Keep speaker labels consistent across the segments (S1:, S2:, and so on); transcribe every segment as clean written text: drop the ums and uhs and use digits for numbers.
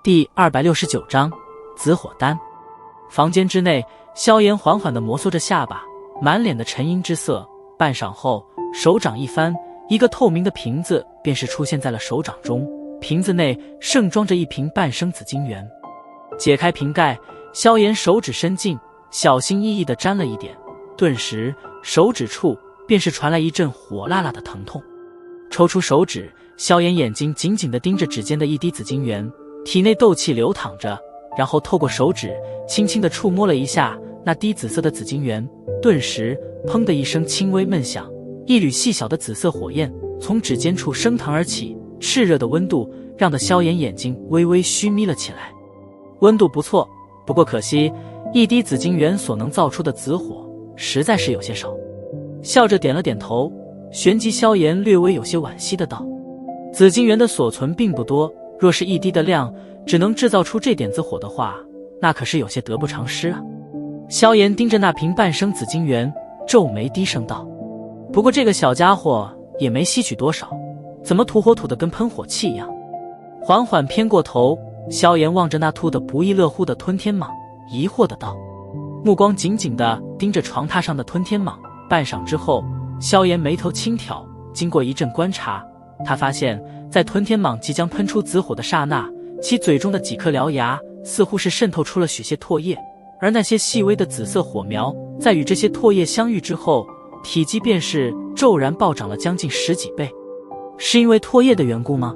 S1: 第269章紫火丹。房间之内，萧炎缓缓地摩挲着下巴，满脸的沉阴之色。半晌后，手掌一翻，一个透明的瓶子便是出现在了手掌中。瓶子内盛装着一瓶半生紫金元。解开瓶盖，萧炎手指伸进，小心翼翼地沾了一点，顿时手指处便是传来一阵火辣辣的疼痛。抽出手指，萧炎眼睛紧紧地盯着指尖的一滴紫金元，体内斗气流淌着，然后透过手指轻轻地触摸了一下那滴紫色的紫金元，顿时砰的一声轻微闷响，一缕细小的紫色火焰从指尖处升腾而起，炽热的温度让得萧炎眼睛微微虚眯了起来。温度不错，不过可惜一滴紫金元所能造出的紫火实在是有些少。笑着点了点头，旋即萧炎略微有些惋惜的道：紫金元的所存并不多，若是一滴的量只能制造出这点子火的话，那可是有些得不偿失啊。萧炎盯着那瓶半生紫金元，皱眉低声道：不过这个小家伙也没吸取多少，怎么吐火吐得跟喷火器一样？缓缓偏过头，萧炎望着那吐得不亦乐乎的吞天蟒，疑惑的道，目光紧紧地盯着床榻上的吞天蟒。半晌之后，萧炎眉头轻挑，经过一阵观察，他发现在吞天蟒即将喷出紫火的刹那，其嘴中的几颗獠牙似乎是渗透出了许些唾液，而那些细微的紫色火苗在与这些唾液相遇之后，体积便是骤然暴涨了将近10几倍。是因为唾液的缘故吗？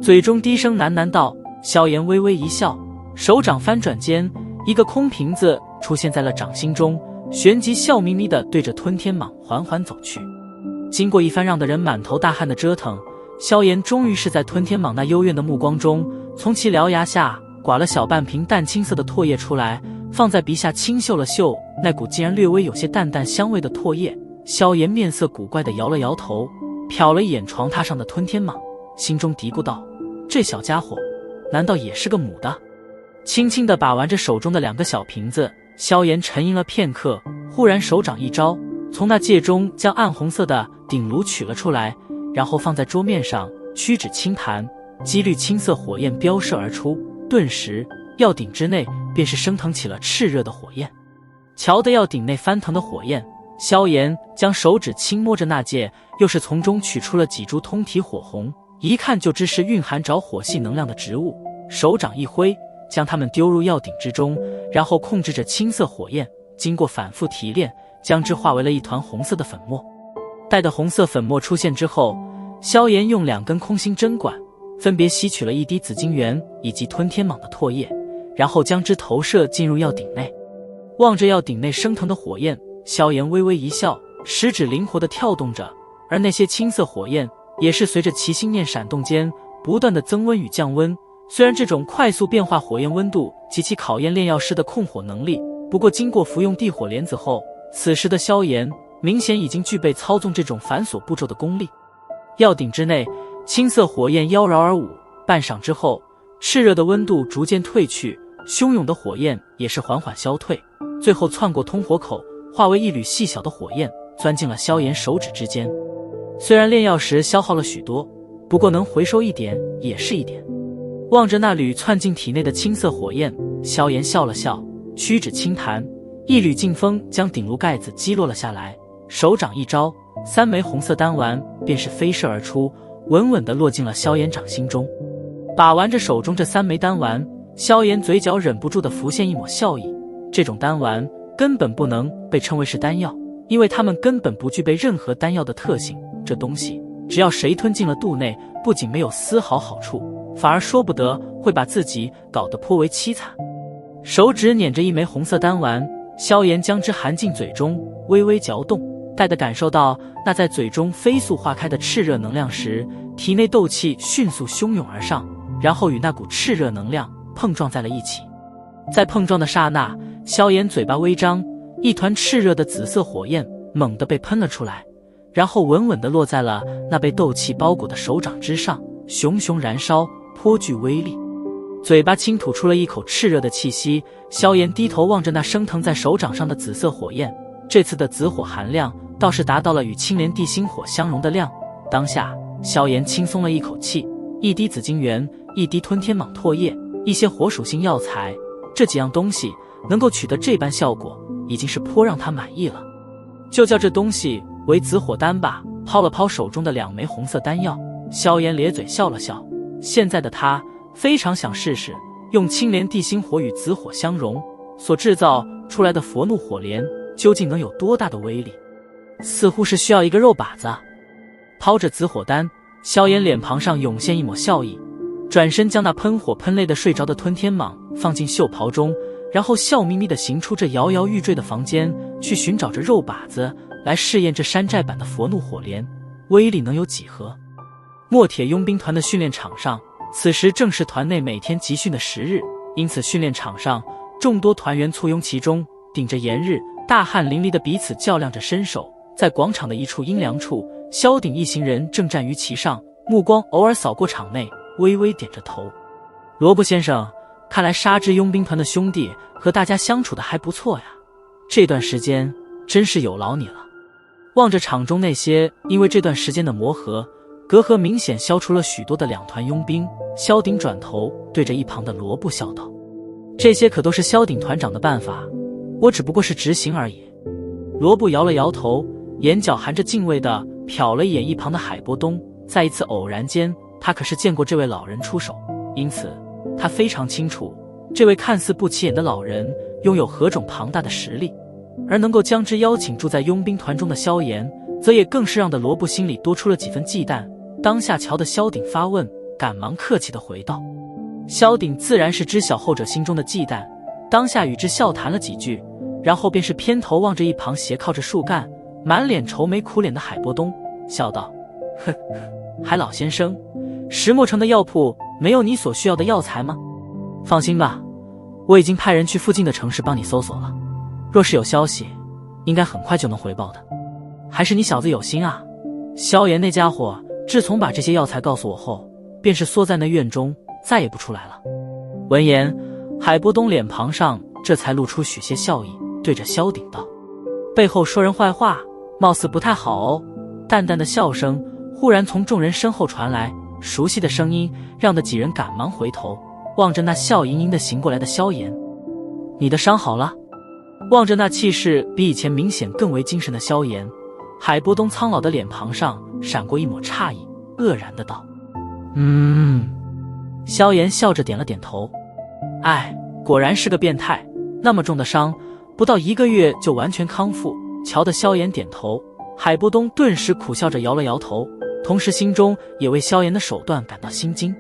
S1: 嘴中低声喃喃道。萧炎微微一笑，手掌翻转间，一个空瓶子出现在了掌心中，旋即笑眯眯地对着吞天蟒缓缓走去。经过一番让得人满头大汗的折腾，萧炎终于是在吞天蟒那幽怨的目光中，从其獠牙下刮了小半瓶淡青色的唾液出来，放在鼻下轻嗅了嗅那股竟然略微有些淡淡香味的唾液。萧炎面色古怪地摇了摇头，瞟了一眼床榻上的吞天蟒，心中嘀咕道：这小家伙难道也是个母的？轻轻地把玩着手中的2个小瓶子，萧炎沉吟了片刻，忽然手掌一招，从那戒中将暗红色的鼎炉取了出来，然后放在桌面上，屈指轻弹，几缕青色火焰飙射而出，顿时药鼎之内便是升腾起了炽热的火焰。瞧得药鼎内翻腾的火焰，萧炎将手指轻摸着那戒，又是从中取出了几株通体火红，一看就知是蕴含着火系能量的植物，手掌一挥，将它们丢入药鼎之中，然后控制着青色火焰，经过反复提炼，将之化为了一团红色的粉末。待得红色粉末出现之后，萧炎用2根空心针管分别吸取了一滴紫金元以及吞天蟒的唾液，然后将之投射进入药鼎内。望着药鼎内升腾的火焰，萧炎微微一笑，食指灵活地跳动着，而那些青色火焰也是随着其心念闪动间不断的增温与降温。虽然这种快速变化火焰温度极其考验炼药师的控火能力，不过经过服用地火莲子后，此时的萧炎明显已经具备操纵这种繁琐步骤的功力。药鼎之内，青色火焰妖娆而舞，半晌之后，炽热的温度逐渐退去，汹涌的火焰也是缓缓消退，最后窜过通火口，化为一缕细小的火焰，钻进了萧炎手指之间。虽然炼药时消耗了许多，不过能回收一点也是一点。望着那缕窜进体内的青色火焰，萧炎笑了笑，屈指轻弹，一缕劲风将鼎炉盖子击落了下来，手掌一招，3枚红色丹丸便是飞射而出，稳稳地落进了萧炎掌心中。把玩着手中这3枚丹丸，萧炎嘴角忍不住地浮现一抹笑意。这种丹丸根本不能被称为是丹药，因为它们根本不具备任何丹药的特性，这东西只要谁吞进了肚内，不仅没有丝毫好处，反而说不得会把自己搞得颇为凄惨。手指捻着1枚红色丹丸，萧炎将之含进嘴中，微微嚼动，待得感受到那在嘴中飞速化开的炽热能量时，体内斗气迅速汹涌而上，然后与那股炽热能量碰撞在了一起。在碰撞的刹那，萧炎嘴巴微张，一团炽热的紫色火焰猛地被喷了出来，然后稳稳地落在了那被斗气包裹的手掌之上，熊熊燃烧，颇具威力。嘴巴轻吐出了一口炽热的气息，萧炎低头望着那升腾在手掌上的紫色火焰，这次的紫火含量倒是达到了与青莲地心火相融的量。当下萧炎轻松了一口气，一滴紫金元，一滴吞天蟒唾液，一些火属性药材，这几样东西能够取得这般效果，已经是颇让他满意了。就叫这东西为紫火丹吧。抛了抛手中的2枚红色丹药，萧炎咧嘴笑了笑。现在的他非常想试试用青莲地心火与紫火相融所制造出来的佛怒火莲究竟能有多大的威力。似乎是需要一个肉靶子。抛着紫火丹，萧炎脸庞上涌现一抹笑意，转身将那喷火喷泪的睡着的吞天蟒放进袖袍中，然后笑眯眯地行出这摇摇欲坠的房间，去寻找着肉靶子来试验这山寨版的佛怒火莲威力能有几何。墨铁佣兵团的训练场上，此时正是团内每天集训的10日，因此训练场上众多团员簇拥其中，顶着炎日，大汗淋漓的彼此较量着身手。在广场的一处阴凉处，萧鼎一行人正站于其上，目光偶尔扫过场内，微微点着头。罗布先生，看来沙之佣兵团的兄弟和大家相处的还不错呀，这段时间真是有劳你了。望着场中那些因为这段时间的磨合，隔阂明显消除了许多的2团佣兵，萧鼎转头对着一旁的罗布笑道：这些可都是萧鼎团长的办法，我只不过是执行而已。罗布摇了摇头，眼角含着敬畏地瞟了一眼一旁的海波东。在一次偶然间，他可是见过这位老人出手，因此他非常清楚这位看似不起眼的老人拥有何种庞大的实力，而能够将之邀请住在佣兵团中的萧炎，则也更是让得罗布心里多出了几分忌惮。当下瞧得萧鼎发问，赶忙客气地回道：萧鼎自然是知晓后者心中的忌惮，当下与之笑谈了几句，然后便是偏头望着一旁斜靠着树干满脸愁眉苦脸的海波东，笑道：哼，海老先生，石墨城的药铺没有你所需要的药材吗？放心吧，我已经派人去附近的城市帮你搜索了，若是有消息，应该很快就能回报的。还是你小子有心啊，萧炎那家伙自从把这些药材告诉我后，便是缩在那院中再也不出来了。闻言，海波东脸庞上这才露出许些笑意，对着萧鼎道：背后说人坏话貌似不太好哦。淡淡的笑声忽然从众人身后传来，熟悉的声音让得几人赶忙回头，望着那笑盈盈的行过来的萧炎。你的伤好了？望着那气势比以前明显更为精神的萧炎，海波东苍老的脸庞上闪过一抹诧异，愕然的道：萧炎笑着点了点头。哎，果然是个变态，那么重的伤不到1个月就完全康复。瞧得萧炎点头，海波东顿时苦笑着摇了摇头，同时心中也为萧炎的手段感到心惊。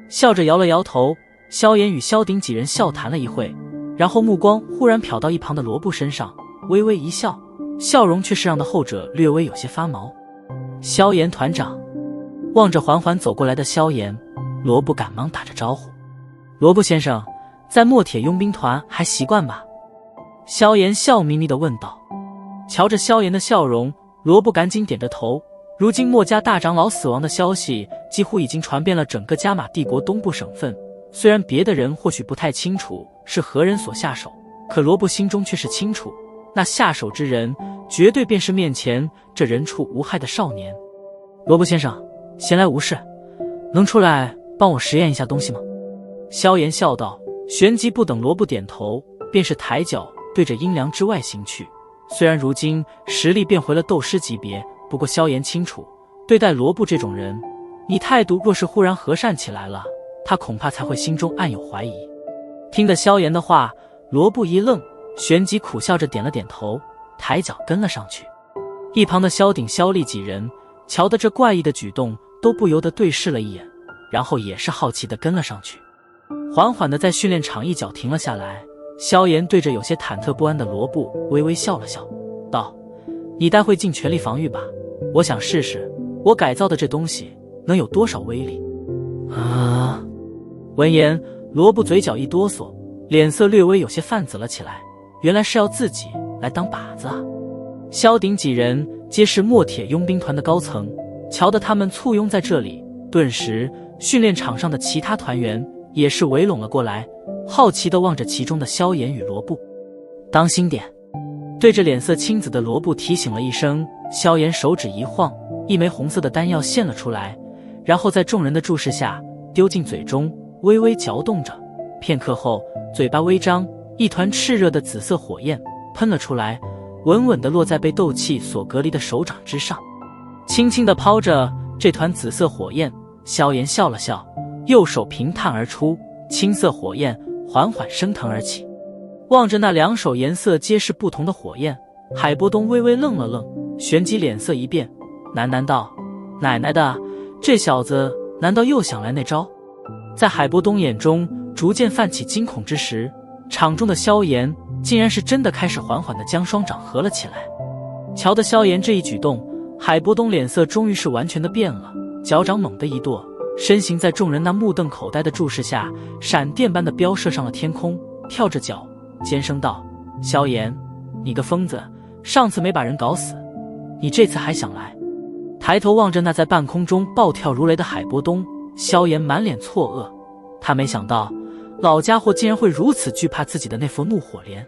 S1: 笑着摇了摇头，萧炎与萧鼎几人笑谈了一会，然后目光忽然瞟到一旁的罗布身上，微微一笑，笑容却是让的后者略微有些发毛。萧炎团长。望着缓缓走过来的萧炎，罗布赶忙打着招呼：罗布先生，在墨铁佣兵团还习惯吧？萧炎笑眯眯地问道。瞧着萧炎的笑容，罗布赶紧点着头。如今墨家大长老死亡的消息几乎已经传遍了整个加玛帝国东部省份，虽然别的人或许不太清楚是何人所下手，可罗布心中却是清楚，那下手之人绝对便是面前这人畜无害的少年。罗布先生，闲来无事，能出来帮我实验一下东西吗？萧炎笑道，旋即不等罗布点头，便是抬脚对着阴凉之外行去。虽然如今实力变回了斗师级别，不过萧炎清楚，对待罗布这种人，你态度若是忽然和善起来了，他恐怕才会心中暗有怀疑。听得萧炎的话，罗布一愣，旋即苦笑着点了点头，抬脚跟了上去。一旁的萧鼎、萧厉几人瞧得这怪异的举动，都不由得对视了一眼，然后也是好奇地跟了上去。缓缓地在训练场一角停了下来，萧炎对着有些忐忑不安的罗布微微笑了笑，道：你待会尽全力防御吧，我想试试我改造的这东西能有多少威力。啊！闻言，罗布嘴角一哆嗦，脸色略微有些泛紫了起来，原来是要自己来当靶子啊。萧鼎几人皆是墨铁佣兵团的高层，瞧得他们簇拥在这里，顿时训练场上的其他团员也是围拢了过来，好奇地望着其中的萧炎与罗布。当心点！对着脸色青紫的罗布提醒了一声，萧炎手指一晃，一枚红色的丹药现了出来，然后在众人的注视下丢进嘴中，微微嚼动着，片刻后，嘴巴微张，一团炽热的紫色火焰喷了出来，稳稳地落在被斗气所隔离的手掌之上。轻轻地抛着这团紫色火焰，萧炎笑了笑，右手平探而出，青色火焰缓缓升腾而起。望着那两手颜色皆是不同的火焰，海波东微微愣了愣，旋即脸色一变，喃喃道：“奶奶的，这小子难道又想来那招？”在海波东眼中逐渐泛起惊恐之时，场中的萧炎竟然是真的开始缓缓地将双掌合了起来。瞧得萧炎这一举动，海波东脸色终于是完全的变了，脚掌猛地一跺，身形在众人那目瞪口呆的注视下，闪电般的飙射上了天空，跳着脚尖声道：“萧炎，你个疯子，上次没把人搞死，你这次还想来？”抬头望着那在半空中暴跳如雷的海波东，萧炎满脸错愕，他没想到老家伙竟然会如此惧怕自己的那副怒火莲。